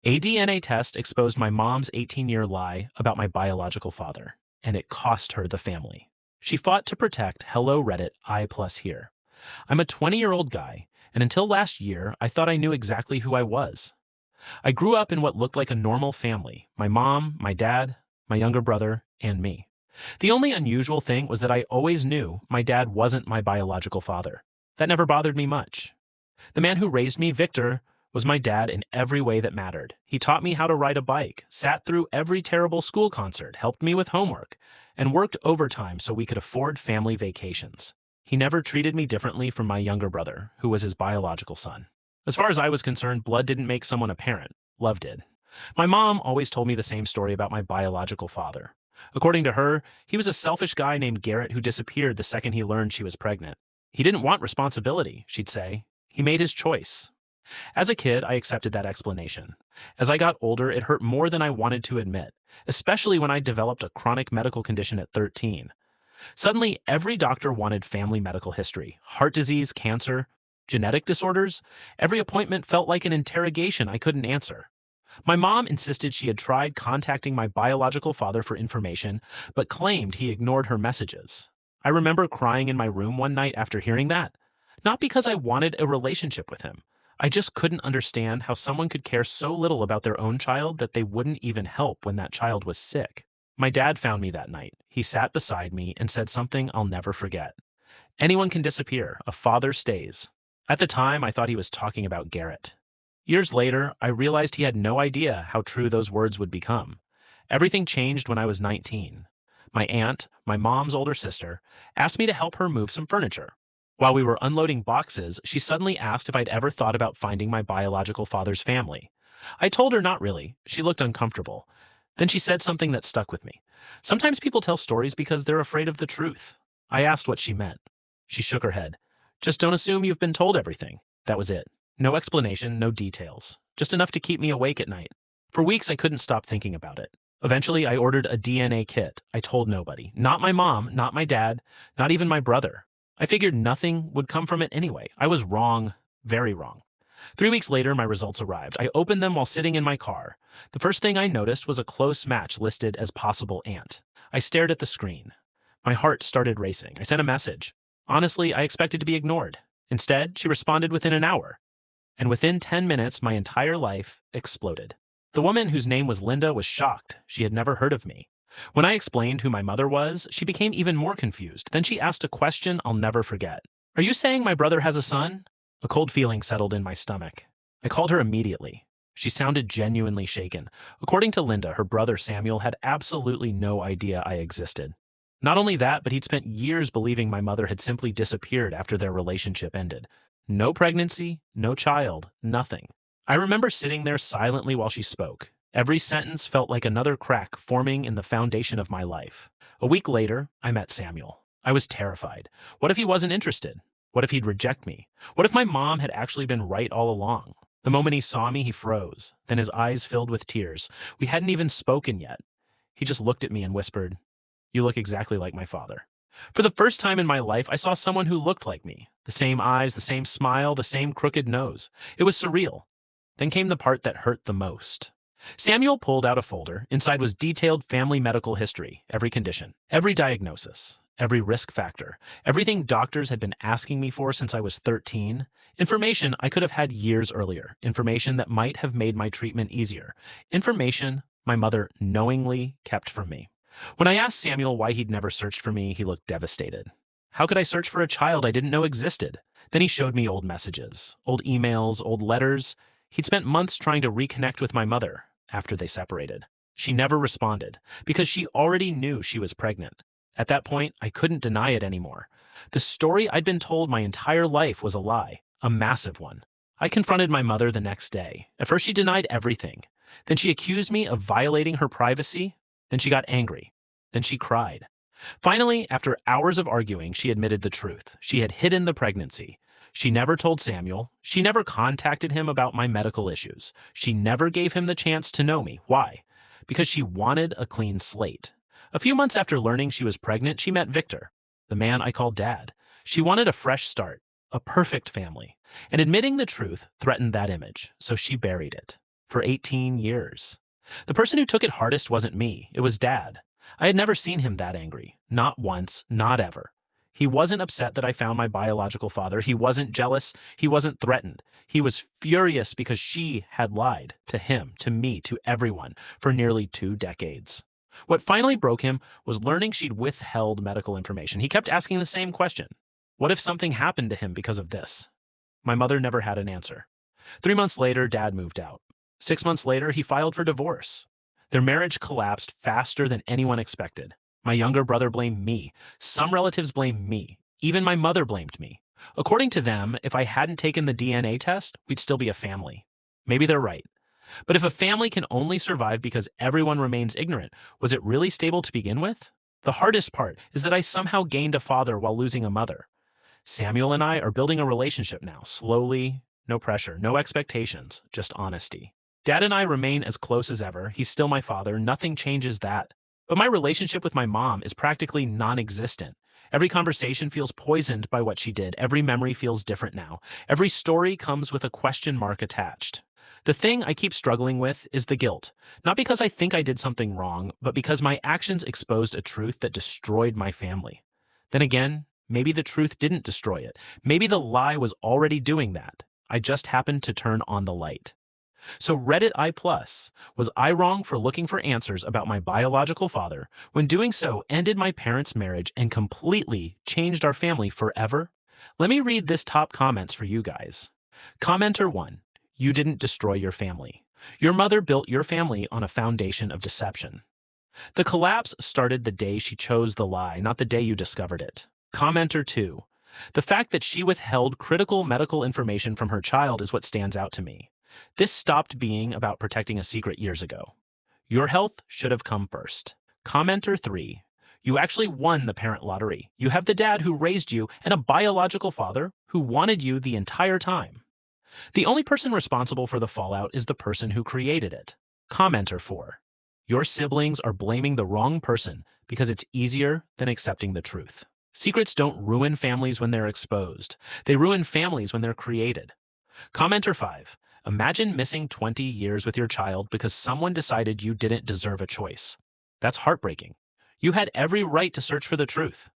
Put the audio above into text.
A DNA test exposed my mom's 18-year lie about my biological father, and it cost her the family. She fought to protect Hello Reddit I+Here. I'm a 20-year-old guy, and until last year, I thought I knew exactly who I was. I grew up in what looked like a normal family: my mom, my dad, my younger brother, and me. The only unusual thing was that I always knew my dad wasn't my biological father. That never bothered me much. The man who raised me, Victor, was my dad in every way that mattered. He taught me how to ride a bike, sat through every terrible school concert, helped me with homework, and worked overtime so we could afford family vacations. He never treated me differently from my younger brother, who was his biological son. As far as I was concerned, blood didn't make someone a parent. Love did. My mom always told me the same story about my biological father. According to her, he was a selfish guy named Garrett who disappeared the second he learned she was pregnant. He didn't want responsibility, she'd say. He made his choice. As a kid, I accepted that explanation. As I got older, it hurt more than I wanted to admit, especially when I developed a chronic medical condition at 13. Suddenly, every doctor wanted family medical history: heart disease, cancer, genetic disorders. Every appointment felt like an interrogation I couldn't answer. My mom insisted she had tried contacting my biological father for information, but claimed he ignored her messages. I remember crying in my room one night after hearing that. Not because I wanted a relationship with him. I just couldn't understand how someone could care so little about their own child that they wouldn't even help when that child was sick. My dad found me that night. He sat beside me and said something I'll never forget. "Anyone can disappear. A father stays." At the time, I thought he was talking about Garrett. Years later, I realized he had no idea how true those words would become. Everything changed when I was 19. My aunt, my mom's older sister, asked me to help her move some furniture. While we were unloading boxes, she suddenly asked if I'd ever thought about finding my biological father's family. I told her not really. She looked uncomfortable. Then she said something that stuck with me. "Sometimes people tell stories because they're afraid of the truth." I asked what she meant. She shook her head. "Just don't assume you've been told everything." That was it. No explanation, no details. Just enough to keep me awake at night. For weeks, I couldn't stop thinking about it. Eventually, I ordered a DNA kit. I told nobody. Not my mom, not my dad, not even my brother. I figured nothing would come from it anyway. I was wrong, very wrong. 3 weeks later, my results arrived. I opened them while sitting in my car. The first thing I noticed was a close match listed as possible aunt. I stared at the screen. My heart started racing. I sent a message. Honestly, I expected to be ignored. Instead, she responded within an hour. And within 10 minutes, my entire life exploded. The woman, whose name was Linda, was shocked. She had never heard of me. When I explained who my mother was, she became even more confused. Then she asked a question I'll never forget. "Are you saying my brother has a son?" A cold feeling settled in my stomach. I called her immediately. She sounded genuinely shaken. According to Linda, her brother Samuel had absolutely no idea I existed. Not only that, but he'd spent years believing my mother had simply disappeared after their relationship ended. No pregnancy, no child, nothing. I remember sitting there silently while she spoke. Every sentence felt like another crack forming in the foundation of my life. A week later, I met Samuel. I was terrified. What if he wasn't interested? What if he'd reject me? What if my mom had actually been right all along? The moment he saw me, he froze. Then his eyes filled with tears. We hadn't even spoken yet. He just looked at me and whispered, "You look exactly like my father." For the first time in my life, I saw someone who looked like me. The same eyes, the same smile, the same crooked nose. It was surreal. Then came the part that hurt the most. Samuel pulled out a folder. Inside was detailed family medical history, every condition, every diagnosis, every risk factor, everything doctors had been asking me for since I was 13. Information I could have had years earlier. Information that might have made my treatment easier. Information my mother knowingly kept from me. When I asked Samuel why he'd never searched for me, he looked devastated. How could I search for a child I didn't know existed? Then he showed me old messages, old emails, old letters. He'd spent months trying to reconnect with my mother after they separated. She never responded because she already knew she was pregnant. At that point, I couldn't deny it anymore. The story I'd been told my entire life was a lie, a massive one. I confronted my mother the next day. At first, she denied everything. Then she accused me of violating her privacy. Then she got angry. Then she cried. Finally, after hours of arguing, she admitted the truth. She had hidden the pregnancy. She never told Samuel. She never contacted him about my medical issues. She never gave him the chance to know me. Why? Because she wanted a clean slate. A few months after learning she was pregnant, she met Victor, the man I called Dad. She wanted a fresh start, a perfect family. And admitting the truth threatened that image, so she buried it. for 18 years. The person who took it hardest wasn't me, it was Dad. I had never seen him that angry. Not once, not ever. He wasn't upset that I found my biological father. He wasn't jealous. He wasn't threatened. He was furious because she had lied to him, to me, to everyone for nearly 2 decades. What finally broke him was learning she'd withheld medical information. He kept asking the same question. What if something happened to him because of this? My mother never had an answer. 3 months later, Dad moved out. 6 months later, he filed for divorce. Their marriage collapsed faster than anyone expected. My younger brother blamed me. Some relatives blamed me. Even my mother blamed me. According to them, if I hadn't taken the DNA test, we'd still be a family. Maybe they're right. But if a family can only survive because everyone remains ignorant, was it really stable to begin with? The hardest part is that I somehow gained a father while losing a mother. Samuel and I are building a relationship now, slowly, no pressure, no expectations, just honesty. Dad and I remain as close as ever. He's still my father. Nothing changes that. But my relationship with my mom is practically non-existent. Every conversation feels poisoned by what she did. Every memory feels different now. Every story comes with a question mark attached. The thing I keep struggling with is the guilt. Not because I think I did something wrong, but because my actions exposed a truth that destroyed my family. Then again, maybe the truth didn't destroy it. Maybe the lie was already doing that. I just happened to turn on the light. So Reddit I+, was I wrong for looking for answers about my biological father when doing so ended my parents' marriage and completely changed our family forever? Let me read this top comments for you guys. Commenter 1. You didn't destroy your family. Your mother built your family on a foundation of deception. The collapse started the day she chose the lie, not the day you discovered it. Commenter 2. The fact that she withheld critical medical information from her child is what stands out to me. This stopped being about protecting a secret years ago. Your health should have come first. Commenter 3. You actually won the parent lottery. You have the dad who raised you and a biological father who wanted you the entire time. The only person responsible for the fallout is the person who created it. Commenter 4. Your siblings are blaming the wrong person because it's easier than accepting the truth. Secrets don't ruin families when they're exposed. They ruin families when they're created. Commenter 5. Imagine missing 20 years with your child because someone decided you didn't deserve a choice. That's heartbreaking. You had every right to search for the truth.